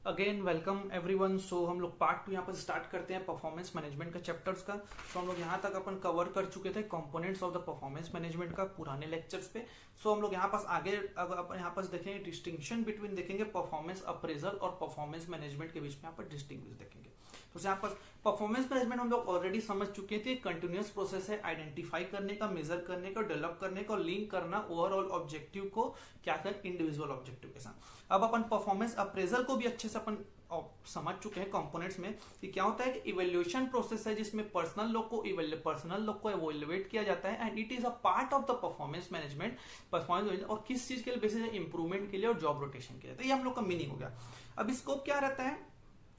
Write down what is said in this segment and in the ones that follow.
Again welcome everyone. सो हम लोग part 2 यहाँ पर स्टार्ट करते हैं परफॉर्मेंस मैनेजमेंट का चैप्टर्स का। तो हम लोग यहाँ तक अपन कवर कर चुके थे components of the performance management का पुराने लेक्चर्स पे। सो हम लोग यहाँ पास आगे अगर अपन यहाँ पास देखेंगे डिस्टिंक्शन बिटवीन देखेंगे परफॉर्मेंस अप्रेजल और परफॉर्मेंस मैनेजमेंट के बीच में यहाँ पर डिस्टिंग्विश देखेंगे। तो यहाँ पर परफॉर्मेंस मैनेजमेंट हम लोग ऑलरेडी समझ चुके थे, कंटिन्यूअस प्रोसेस है आइडेंटिफाई करने का, मेजर करने का, डेवलप करने का और लिंक करना ओवरऑल ऑब्जेक्टिव को क्या कर इंडिविजुअल ऑब्जेक्टिव के साथ। अब अपन परफॉर्मेंस अप्रेजल को भी अच्छे से अपन समझ चुके हैं कंपोनेंट्स में कि क्या होता है कि इवैल्यूएशन प्रोसेस है जिसमें पर्सनल लोग को इवैल्यूएट किया जाता है and it is a part of the performance management. Performance और किस चीज के लिए बेसिस है, इंप्रूवमेंट के लिए और जॉब रोटेशन के लिए। तो ये हम लोग का मीनिंग हो गया। अब स्कोप क्या रहता है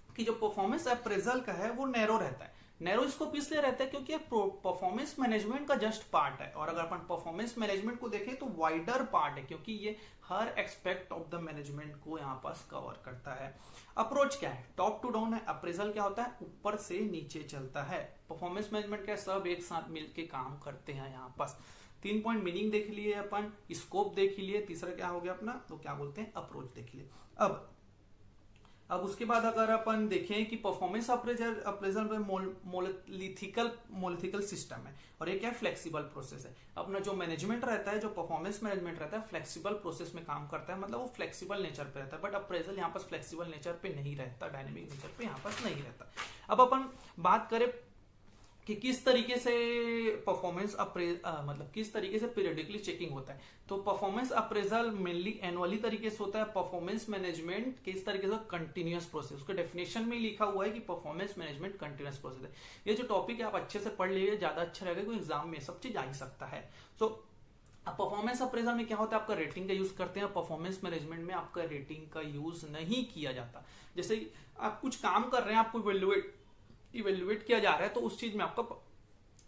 कि जो परफॉर्मेंस अप्रेजल का है वो नैरो रहता है। नैरो स्कोप इसलिए रहता है क्योंकि परफॉर्मेंस मैनेजमेंट का जस्ट पार्ट है, और अगर अपन परफॉर्मेंस मैनेजमेंट को देखें तो वाइडर पार्ट है क्योंकि ये हर एक्सपेक्ट ऑफ द मैनेजमेंट को यहाँ पास कवर करता है। अप्रोच क्या है, टॉप टू डाउन है। अप्रेजल क्या होता है, ऊपर से नीचे चलता है। परफॉर्मेंस मैनेजमेंट क्या, सब एक साथ मिलकर काम करते हैं। यहाँ पास 3 पॉइंट मीनिंग देख लिए अपन, स्कोप देख लिए, तीसरा क्या हो गया अपना, तो क्या बोलते हैं अप्रोच देख लिए। अब उसके बाद अगर अपन देखें कि परफॉर्मेंस अप्रेजल में मोलिथिकल सिस्टम है और ये क्या है, फ्लेक्सिबल प्रोसेस है। अपना जो मैनेजमेंट रहता है, जो परफॉर्मेंस मैनेजमेंट रहता है, फ्लेक्सिबल प्रोसेस में काम करता है, मतलब वो फ्लेक्सिबल नेचर पे रहता है। बट अप्रेजल यहाँ पास फ्लेक्सिबल नेचर पे नहीं रहता, डायनेमिक नेचर पे यहाँ पास नहीं रहता। अब अपन बात करें कि किस तरीके से परफॉर्मेंस मतलब किस तरीके से पीरियडिकली चेकिंग होता है। तो परफॉर्मेंस अप्रेजल मेनली एनुअली तरीके से होता है। परफॉर्मेंस मैनेजमेंट किस तरीके से, कंटिन्यूअस प्रोसेस। उसके डेफिनेशन में लिखा हुआ है कि परफॉर्मेंस मैनेजमेंट कंटिन्यूअस प्रोसेस है। ये जो टॉपिक है आप अच्छे से पढ़ लीजिए, ज्यादा अच्छा रहेगा क्योंकि एग्जाम में सब चीज आ ही सकता है। सो परफॉर्मेंस अप्रेजल में क्या होता है, आपका रेटिंग का यूज करते हैं। परफॉर्मेंस मैनेजमेंट में आपका रेटिंग का यूज नहीं किया जाता। जैसे आप कुछ काम कर रहे हैं, आपको इवेल्युएट किया जा रहा है, तो उस चीज में आपका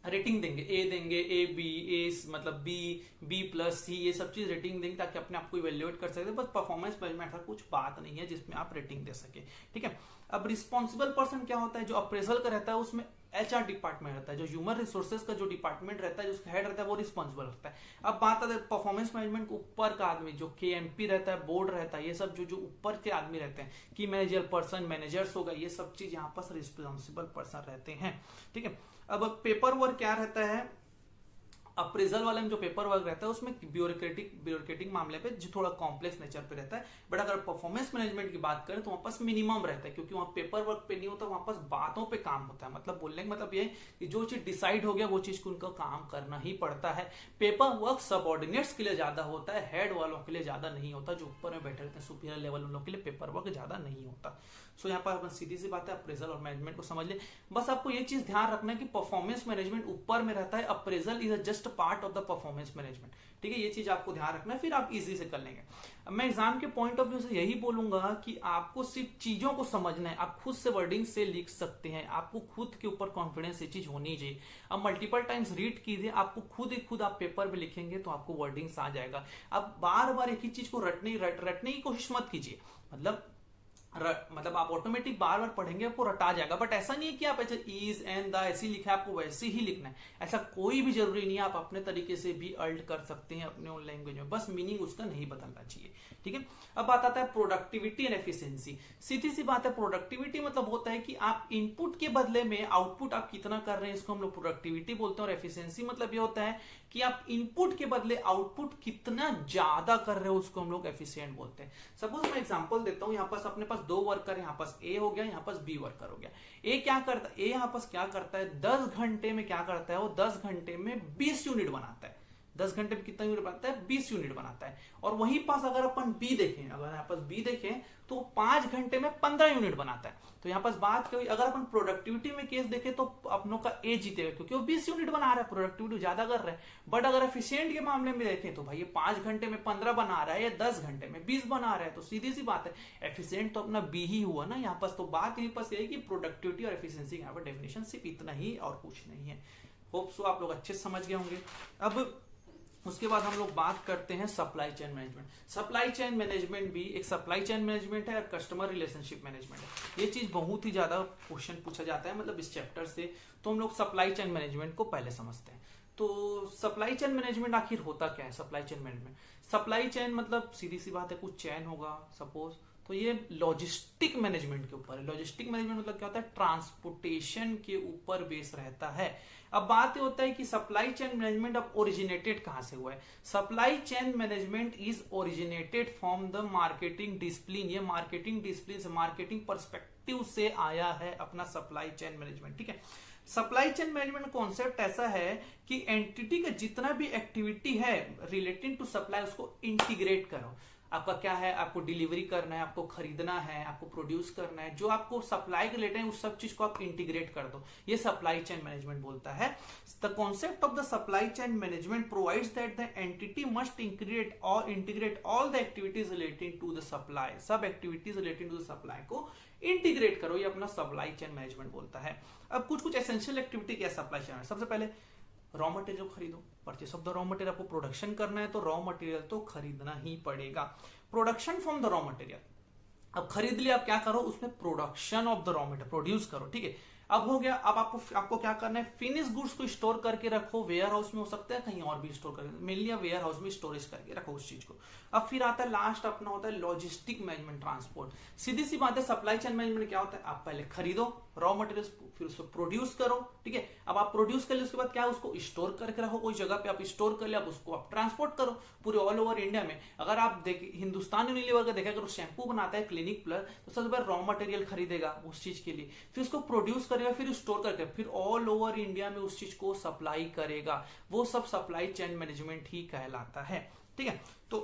रेटिंग देंगे, ए देंगे, ए बी, ए मतलब बी प्लस सी, ये सब चीज रेटिंग देंगे ताकि अपने आप को इवेल्युएट कर सके। बस परफॉर्मेंस मैनेजमेंट ऐसा कुछ बात नहीं है जिसमें आप रेटिंग दे सके, ठीक है। अब रिस्पॉन्सिबल पर्सन क्या होता है, जो अप्रेजल का रहता है उसमें एचआर डिपार्टमेंट रहता है। जो ह्यूमन रिसोर्सेज का जो डिपार्टमेंट रहता है, जिसका हेड रहता है, वो रिस्पॉन्सिबल रहता है। अब बात आती है परफॉर्मेंस मैनेजमेंट को ऊपर का आदमी, जो केएमपी रहता है, बोर्ड रहता है, ये सब जो ऊपर के आदमी रहते हैं, की मैनेजर पर्सन, मैनेजर्स होगा, ये सब चीज यहाँ पर रिस्पॉन्सिबल पर्सन रहते हैं, ठीक है। अब पेपर वर्क क्या रहता है, अप्रेजल वाले में जो पेपर वर्क रहता है उसमें ब्यूरोक्रेटिक मामले पे जो थोड़ा कॉम्प्लेक्स नेचर पे रहता है। बट अगर परफॉर्मेंस मैनेजमेंट की बात करें तो वहां पास मिनिमम रहता है, क्योंकि वहां पेपर वर्क पे नहीं होता, वहां पास बातों पे काम होता है। मतलब बोलने का मतलब ये कि जो चीज डिसाइड हो गया वो चीज को उनको काम करना ही पड़ता है। पेपर वर्क सबऑर्डिनेट्स के लिए ज्यादा होता है, हेड वालों के लिए ज्यादा नहीं होता। जो ऊपर में बैठे रहते हैं सुपीरियर लेवल उन लोगों के लिए पेपर वर्क ज्यादा नहीं होता। सो यहाँ पर अपन सीधी सी बात है, अप्रेजल और मैनेजमेंट को समझ ले। बस आपको ये चीज ध्यान रखना है कि परफॉर्मेंस मैनेजमेंट ऊपर में रहता है, appraisal is just part of the performance management, ठीक है। ये चीज आपको ध्यान रखना है, फिर आप इजी से कर लेंगे। अब मैं एग्जाम के पॉइंट ऑफ व्यू से यही बोलूंगा कि आपको सिर्फ चीजों को समझना है। आप खुद से वर्डिंग से लिख सकते हैं, आपको खुद के ऊपर कॉन्फिडेंस ये चीज होनी चाहिए। अब मल्टीपल टाइम्स रीड कीजिए, आपको खुद आप पेपर में लिखेंगे तो आपको वर्डिंग्स आ जाएगा। अब बार बार एक ही चीज को रटने की कोशिश मत कीजिए। मतलब आप ऑटोमेटिक बार बार पढ़ेंगे आपको रटा जाएगा। बट ऐसा नहीं है कि आप ऐसे इज एंड द ऐसे लिखा है आपको वैसे ही लिखना है, ऐसा कोई भी जरूरी नहीं है। आप अपने तरीके से भी अल्ट कर सकते हैं अपने ओन लैंग्वेज में, बस मीनिंग उसका नहीं बदलना चाहिए, ठीक है। अब बात आता है प्रोडक्टिविटी एंड एफिशिएंसी। सीधी सी बात है, प्रोडक्टिविटी मतलब होता है कि आप इनपुट के बदले में आउटपुट आप कितना कर रहे हैं, इसको हम लोग प्रोडक्टिविटी बोलते हैं। और एफिशिएंसी मतलब ये होता है कि आप इनपुट के बदले आउटपुट कितना ज्यादा कर रहे हो, उसको हम लोग एफिशिएंट बोलते हैं। सपोज मैं एग्जांपल देता हूं, यहाँ पास अपने पास 2 वर्कर, यहाँ पास ए हो गया, यहाँ पास बी वर्कर हो गया। ए क्या करता है, ए यहाँ पास क्या करता है, 10 घंटे में क्या करता है, वो 10 घंटे में 20 यूनिट बनाता है। 10 घंटे में कितना यूनिट बनाता है, 20 यूनिट बनाता है। और वहीं पास अगर अपन बी देखें, अगर यहाँ पास बी देखें तो 5 घंटे में 15 यूनिट बनाता है। तो यहाँ पास बात करें, अगर अपन प्रोडक्टिविटी में केस देखें तो अपनों का ए जीतेगा क्योंकि वो 20 यूनिट बना रहा है, प्रोडक्टिविटी ज्यादा कर रहा है। बट अगर एफिशिएंट के मामले में देखें तो भाई ये 5 घंटे में 15 बना रहा है या 10 घंटे में 20 बना रहा है, तो सीधी सी बात है एफिशिएंट तो अपना बी ही हुआ ना यहाँ पास। तो बात यहीं पास ये है कि प्रोडक्टिविटी और एफिशिएंसी यहाँ पर डेफिनेशन सिर्फ इतना ही और कुछ नहीं है। होप सो आप लोग अच्छे से समझ गए होंगे। अब उसके बाद हम लोग बात करते हैं supply chain management. Supply chain management भी एक सप्लाई चेन मैनेजमेंट है और कस्टमर रिलेशनशिप मैनेजमेंट है। ये चीज बहुत ही ज्यादा क्वेश्चन पूछा जाता है मतलब इस चैप्टर से। तो हम लोग सप्लाई चेन मैनेजमेंट को पहले समझते हैं। तो सप्लाई चेन मैनेजमेंट आखिर होता क्या है। Supply chain management, supply chain मतलब सीधी सी बात है, कुछ चैन होगा सपोज, तो ये लॉजिस्टिक मैनेजमेंट के ऊपर है। लॉजिस्टिक मैनेजमेंट मतलब क्या होता है, ट्रांसपोर्टेशन के ऊपर बेस रहता है। अब बात ये होता है कि सप्लाई चेन मैनेजमेंट अब ओरिजिनेटेड कहां से हुआ है। Supply chain management is originated from the marketing discipline. ये मार्केटिंग डिसिप्लिन से, मार्केटिंग पर्सपेक्टिव से आया है अपना सप्लाई चेन मैनेजमेंट, ठीक है। सप्लाई चेन मैनेजमेंट कॉन्सेप्ट ऐसा है कि एंटिटी का जितना भी एक्टिविटी है रिलेटेड टू सप्लाई उसको इंटीग्रेट करो। आपका क्या है, आपको डिलीवरी करना है, आपको खरीदना है, आपको प्रोड्यूस करना है, जो आपको सप्लाई के रिलेटेड है उस सब चीज को आप इंटीग्रेट कर दो, ये सप्लाई चेन मैनेजमेंट बोलता है। The concept of the supply chain management provides that the entity must integrate all the activities related to the supply. सब activities related to the supply को इंटीग्रेट करो, ये अपना सप्लाई चेन मैनेजमेंट बोलता है। अब कुछ एसेंशियल एक्टिविटी क्या सप्लाई चेन में, सबसे पहले रॉ मटेरियल खरीदो, purchase of the raw material. आपको प्रोडक्शन करना है तो रॉ मटेरियल तो खरीदना ही पड़ेगा। Production from the raw material, अब खरीद लिया, अब क्या करो, उसमें production of the raw material produce करो, ठीक है। अब हो गया, अब आपको क्या करना है, फिनिश गुड्स को स्टोर करके रखो, वेयर हाउस में हो सकता है, कहीं और भी स्टोर करके, मेनली वेयर हाउस में स्टोरेज करके रखो उस चीज को। अब फिर आता है लास्ट अपना होता है लॉजिस्टिक मैनेजमेंट, ट्रांसपोर्ट। सीधी सी बात है, सप्लाई चेन मैनेजमेंट क्या होता है, आप पहले खरीदो रॉ मटेरियल, फिर उसको प्रोड्यूस करो, ठीक है। अब आप प्रोड्यूस कर लिया, उसके बाद क्या, उसको स्टोर करके रखो कोई जगह पे, आप स्टोर कर लिया, अब उसको आप ट्रांसपोर्ट करो पूरे ऑल ओवर इंडिया में। अगर आप देखिए हिंदुस्तान यूनिलीवर का देखा, अगर शैम्पू बनाता है क्लिनिक प्लस, तो सबसे पहले रॉ मटेरियल खरीदेगा उस चीज के लिए, फिर उसको प्रोड्यूस करेगा, फिर स्टोर करके फिर ऑल ओवर इंडिया में उस चीज को सप्लाई करेगा। वो सब सप्लाई चेन मैनेजमेंट ही कहलाता है, ठीक है। तो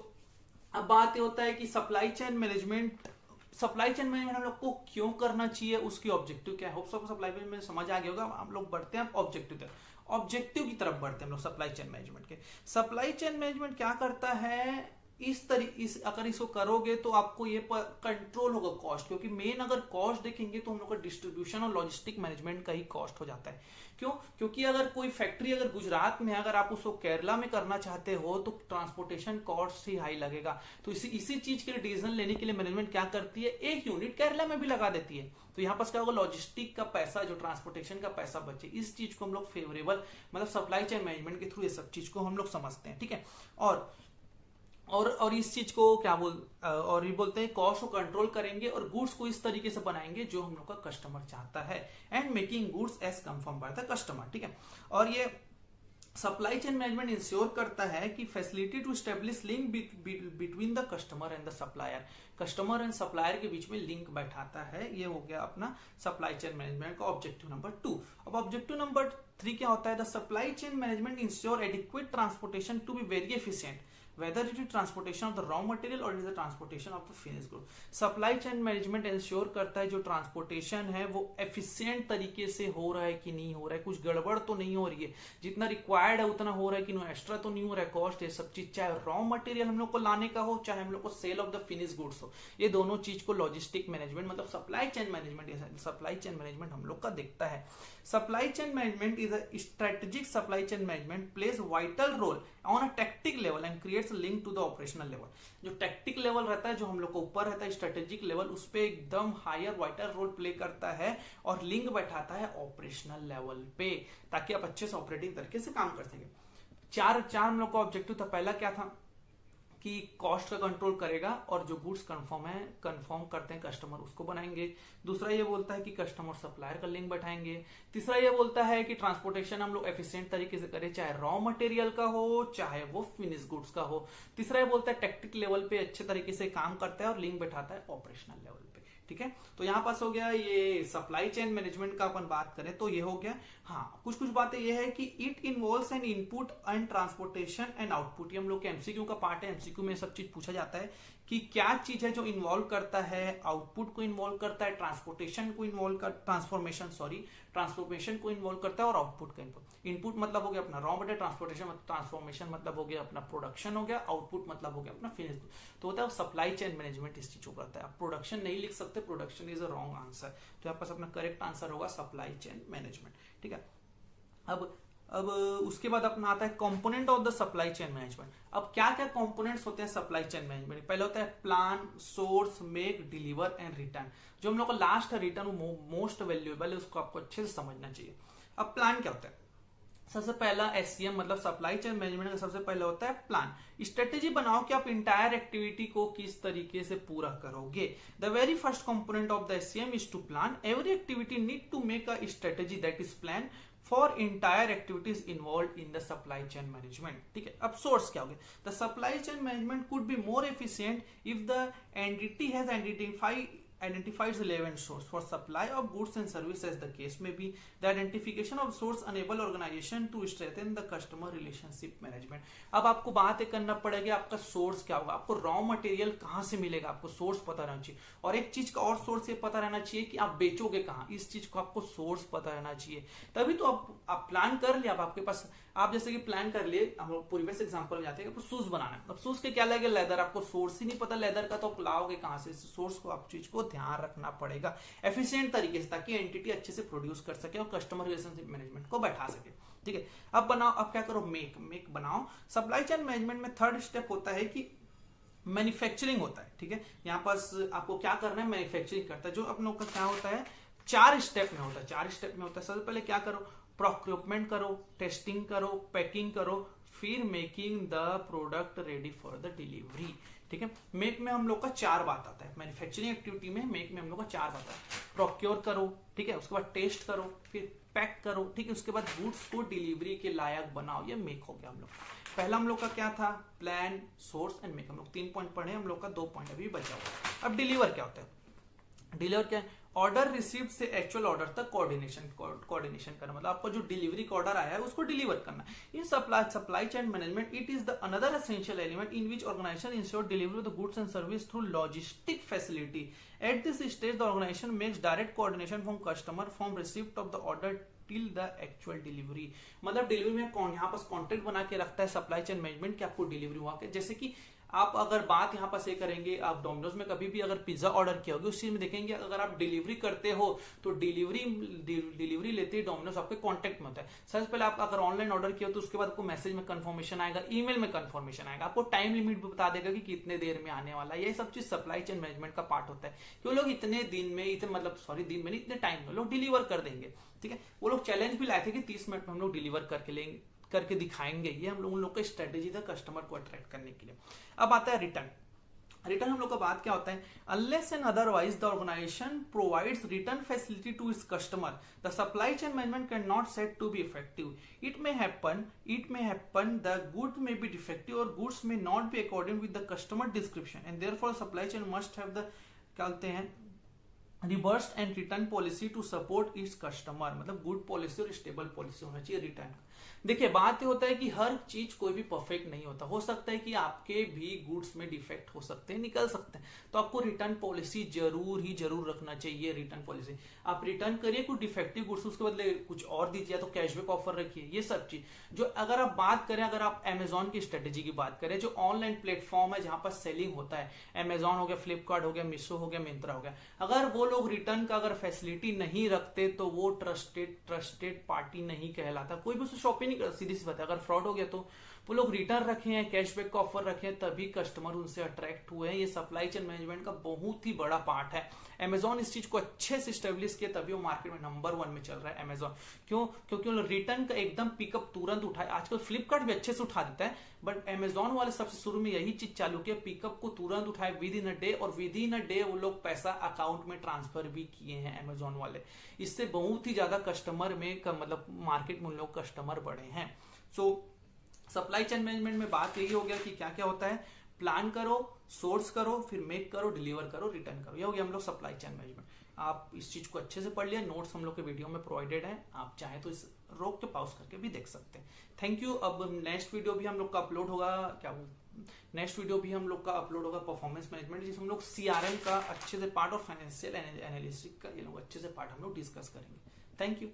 अब बात ये होता है कि सप्लाई चेन मैनेजमेंट हम लोग को क्यों करना चाहिए, उसकी ऑब्जेक्टिव क्या है। होप सबको सप्लाई चेन में समझ आ गया होगा। हम लोग बढ़ते हैं ऑब्जेक्टिव की तरफ बढ़ते हैं हम लोग सप्लाई चेन मैनेजमेंट के। सप्लाई चेन मैनेजमेंट क्या करता है, अगर इसको करोगे तो आपको ये कंट्रोल होगा कॉस्ट, क्योंकि मेन अगर कॉस्ट देखेंगे तो हम लोग का डिस्ट्रीब्यूशन और लॉजिस्टिक मैनेजमेंट का ही कॉस्ट हो जाता है। क्यों, क्योंकि अगर कोई फैक्ट्री अगर गुजरात में, अगर आप उसको केरला में करना चाहते हो तो ट्रांसपोर्टेशन कॉस्ट ही हाई लगेगा। तो इसी चीज के लिए डिसीजन लेने के लिए मैनेजमेंट क्या करती है, एक यूनिट केरला में भी लगा देती है। तो यहाँ पर क्या होगा, लॉजिस्टिक का पैसा, जो ट्रांसपोर्टेशन का पैसा बचे, इस चीज को हम लोग फेवरेबल, मतलब सप्लाई चेन मैनेजमेंट के थ्रू ये सब चीज को हम लोग समझते हैं, ठीक है। और इस चीज को क्या और ये बोलते हैं कॉस्ट को कंट्रोल करेंगे और गुड्स को इस तरीके से बनाएंगे जो हम लोग का कस्टमर चाहता है, and making goods as confirm by the customer, ठीक है। और ये सप्लाई चेन मैनेजमेंट इंश्योर करता है कि facility to establish link between the customer and the supplier. Customer and supplier के बीच में लिंक बैठाता है। ये हो गया अपना सप्लाई चेन मैनेजमेंट का ऑब्जेक्टिव नंबर 2। अब ऑब्जेक्टिव नंबर 3 क्या होता है, the supply chain management ensure adequate transportation to be very efficient, whether it is transportation of the raw material or it is the transportation of the finished good। Supply chain management ensure करता है जो transportation है वो efficient तरीके से हो रहा है कि नहीं हो रहा है, कुछ गड़बड़ तो नहीं हो रही है, जितना रिक्वायर्ड है उतना हो रहा है कि नो एक्स्ट्रा तो नहीं हो रहा है, कॉस्ट ये सब चीज, चाहे रॉ मटेरियल हम लोग को लाने का हो, चाहे हम लोग को sale of the finish goods हो, ये दोनों चीज को लॉजिस्टिक मैनेजमेंट मतलब सप्लाई चेन मैनेजमेंट हम लोग का देखता है। Supply chain management is a strategic supply chain management place vital role on a tactic level and creates link to the operational level. जो टैक्टिक लेवल रहता है, जो हम लोग को ऊपर रहता है स्ट्रेटेजिक लेवल, उस पे एकदम हायर वाइटल रोल प्ले करता है और लिंक बैठाता है ऑपरेशनल लेवल पे, ताकि आप अच्छे से ऑपरेटिंग तरीके से काम कर सकें। चार हम लोग का ऑब्जेक्टिव था। पहला क्या था कि कॉस्ट का कंट्रोल करेगा और जो गुड्स कंफर्म करते हैं कस्टमर उसको बनाएंगे। दूसरा ये बोलता है कि कस्टमर सप्लायर का लिंक बैठाएंगे। तीसरा ये बोलता है कि ट्रांसपोर्टेशन हम लोग एफिशिएंट तरीके से करें, चाहे रॉ मटेरियल का हो चाहे वो फिनिश गुड्स का हो। तीसरा ये बोलता है टैक्टिक लेवल पे अच्छे तरीके से काम करता है और लिंक बैठाता है ऑपरेशनल लेवल पे, ठीक है। तो यहाँ पास हो गया ये सप्लाई चेन मैनेजमेंट का। अपन बात करें तो ये हो गया। हाँ, कुछ बातें ये है कि it involves N input and transportation and output. ये हम लोग के एमसीक्यू का पार्ट है। एमसीक्यू में सब चीज पूछा जाता है कि क्या चीज है जो इन्वॉल्व करता है, आउटपुट को इन्वॉल्व करता है, ट्रांसपोर्टेशन को इन्वॉल्व कर ट्रांसफॉर्मेशन को इन्वॉल्व करता है और आउटपुट का इनपुट मतलब हो गया अपना रॉ मटेरियल, ट्रांसफॉर्मेशन मतलब हो गया अपना प्रोडक्शन हो गया, आउटपुट मतलब हो गया अपना फिनिश। तो होता है सप्लाई चेन मैनेजमेंट इस चीज को करता है। आप प्रोडक्शन नहीं लिख सकते, production is a wrong answer, तो यहाँ पास अपना करेक्ट आंसर होगा सप्लाई चेन मैनेजमेंट, ठीक है। अब उसके बाद अपना आता है component of the supply chain management. अब क्या क्या कंपोनेंट्स होते हैं सप्लाई चेन मैनेजमेंट। पहले होता है plan, source, make, deliver and return. जो हम लोग का लास्ट है रिटर्न, वो मोस्ट वैल्यूएबल है, उसको आपको अच्छे से समझना चाहिए। अब प्लान क्या होता है, सबसे पहला एससीएम मतलब सप्लाई चेन मैनेजमेंट का सबसे पहले होता है प्लान। स्ट्रेटेजी बनाओ कि आप इंटायर एक्टिविटी को किस तरीके से पूरा करोगे। The very first component of the SCM is to plan. Every activity need to make a strategy that is plan for entire activities involve in the supply chain management. ठीक है, अब source क्या हो गया? The supply chain management could be more efficient if the entity has identifies relevant source for supply of goods and services as the case may be. The identification of source enable organization to strengthen the customer relationship management. अब आपको बात ये करना पड़ेगी आपका source क्या होगा, आपको रॉ मटेरियल कहां से मिलेगा, आपको सोर्स पता रहना चाहिए। और एक चीज का और सोर्स ये पता रहना चाहिए कि आप बेचोगे कहां, इस चीज को आपको सोर्स पता रहना चाहिए। तभी तो आप प्लान कर लिया, अब आपके पास आप जैसे कि प्लान कर लिए, हम लोग प्रीवियस एग्जांपल में जाते हैं, आपको शूज बनाना है। अब शूज के क्या लगेगा? लेदर। आपको सोर्स ही नहीं पता लेदर का तो आप लाओगे कहां से? सोर्स को आप चीज को ध्यान रखना पड़ेगा एफिशिएंट तरीके से, ताकि एंटिटी अच्छे से प्रोड्यूस कर सके और कस्टमर रिलेशनशिप मैनेजमेंट को बैठा सके। ठीक है, अब बनाओ, अब क्या करो? मेक बनाओ। सप्लाई चेन मैनेजमेंट में थर्ड स्टेप होता है कि मैन्युफैक्चरिंग होता है। ठीक है, यहाँ पास आपको क्या करना है? मैन्युफैक्चरिंग करता है। जो अपने लोग का क्या होता है, 4 स्टेप में होता है। 4 स्टेप में होता है। सबसे पहले क्या करो? प्रोक्योरमेंट करो, टेस्टिंग करो, पैकिंग करो, फिर making the product ready for the delivery. ठीक है, मेक में हम लोग का 4 बात आता है। मैन्युफैक्चरिंग एक्टिविटी में मेक में हम लोग का 4 बात आता है। प्रोक्योर करो, ठीक है, उसके बाद टेस्ट करो, फिर पैक करो, ठीक है, उसके बाद गुड्स को डिलीवरी के लायक बनाओ। ये मेक हो गया हम लोग। पहला हम लोग का क्या था? Plan, source and make. हम लोग 3 पॉइंट पढ़े, हम लोग का 2 पॉइंट अभी बचा हुआ। अब डिलीवर क्या होता है? डिलीवर क्या है? ऑर्डर रिसीव्ड से एक्चुअल ऑर्डर तक कोऑर्डिनेशन करना, मतलब आपको जो डिलीवरी का ऑर्डर आया है उसको डिलीवर करना। In supply chain management it is the another essential element in which organisation ensure delivery of the goods and service through logistic facility. At this stage the organisation makes direct coordination from customer from received of the order till the actual delivery. मतलब delivery में कौन यहाँ पास contract बना के रखता है supply chain management कि आपको डिलीवरी हुआ के। जैसे कि आप अगर बात यहाँ पर से करेंगे, आप डोमिनोज में कभी भी अगर पिज्जा ऑर्डर किया होगा, उस चीज में देखेंगे अगर आप डिलीवरी करते हो तो डिलीवरी लेते ही डोमिनोज आपके कांटेक्ट में होता है। सबसे पहले आप अगर ऑनलाइन ऑर्डर किया हो तो उसके बाद आपको मैसेज में कंफर्मेशन आएगा, ईमेल में कंफर्मेशन आएगा, आपको टाइम लिमिट भी बता देगा कि कितने देर में आने वाला है। ये सब चीज सप्लाई चेन मैनेजमेंट का पार्ट होता है कि वो लोग इतने दिन में, इतने टाइम में लोग डिलीवर कर देंगे। ठीक है, वो लोग चैलेंज भी लाए थे कि 30 मिनट में हम लोग डिलीवर करके दिखाएंगे। ये हम लोग का स्ट्रेटेजी था कस्टमर को अट्रैक्ट करने के लिए। अब आता है रिटर्न हम लोग का बात क्या होता है? Unless and otherwise the organization provides return facility to its customer the supply chain management can not set to be effective. It may happen the good may be defective और goods may not be according with the customer description and therefore supply chain must have the क्या बोलते हैं reverse and return policy to support its customer. मतलब good policy और stable policy होना चाहिए return. देखिए, बात ये होता है कि हर चीज कोई भी परफेक्ट नहीं होता। हो सकता है कि आपके भी गुड्स में डिफेक्ट हो सकते हैं, निकल सकते हैं, तो आपको रिटर्न पॉलिसी जरूर रखना चाहिए। रिटर्न पॉलिसी आप रिटर्न करिए कुछ डिफेक्टिव गुड्स, उसके बदले कुछ और दीजिए, तो कैशबैक ऑफर रखिए। ये सब चीज जो अगर आप बात करें, अगर आप अमेजोन की स्ट्रेटेजी की बात करें, जो ऑनलाइन प्लेटफॉर्म है जहां पर सेलिंग होता है, अमेजोन हो गया, फ्लिपकार्ट हो गया, मीशो हो गया, मिंत्रा हो गया, अगर वो लोग रिटर्न का अगर फैसिलिटी नहीं रखते तो वो ट्रस्टेड पार्टी नहीं कहलाता। कोई भी उससे शॉपिंग नहीं कर, सीधी सी बात है। अगर फ्रॉड हो गया तो वो लोग रिटर्न रखे हैं, कैशबैक का ऑफर रखे हैं, तभी कस्टमर उनसे अट्रैक्ट हुए हैं। ये सप्लाई चेन मैनेजमेंट का बहुत ही बड़ा पार्ट है। अमेजोन इस चीज को अच्छे से स्टेब्लिश किया, तभी वो मार्केट में नंबर 1 में चल रहा है अमेजोन। क्यों? क्योंकि वो रिटर्न का एकदम पिकअप तुरंत उठाए। आजकल फ्लिपकार्ट भी अच्छे से उठा देता है, बट अमेजोन वाले सबसे शुरू में यही चीज चालू किया, पिकअप को तुरंत उठाए विद इन अ डे, और विद इन अ डे वो लोग पैसा अकाउंट में ट्रांसफर भी किए हैं अमेजोन वाले। इससे बहुत ही ज्यादा कस्टमर में मतलब मार्केट में उन लोग कस्टमर बढ़े हैं। सो सप्लाई चेन मैनेजमेंट में बात यही हो गया कि क्या क्या होता है? प्लान करो, सोर्स करो, फिर मेक करो, डिलीवर करो, रिटर्न करो। ये हो गया हम लोग सप्लाई चेन मैनेजमेंट। आप इस चीज को अच्छे से पढ़ लिया, नोट्स हम लोग के वीडियो में प्रोवाइडेड है, आप चाहे तो इस रोक के पॉज करके भी देख सकते हैं। Thank you. अब नेक्स्ट वीडियो भी हम लोग का अपलोड होगा, परफॉर्मेंस मैनेजमेंट, जिसमें हम लोग सीआरएम का अच्छे से पार्ट और फाइनेंशियल एनालिसिस का ये लोग अच्छे से पार्ट हम लोग डिस्कस करेंगे। Thank you.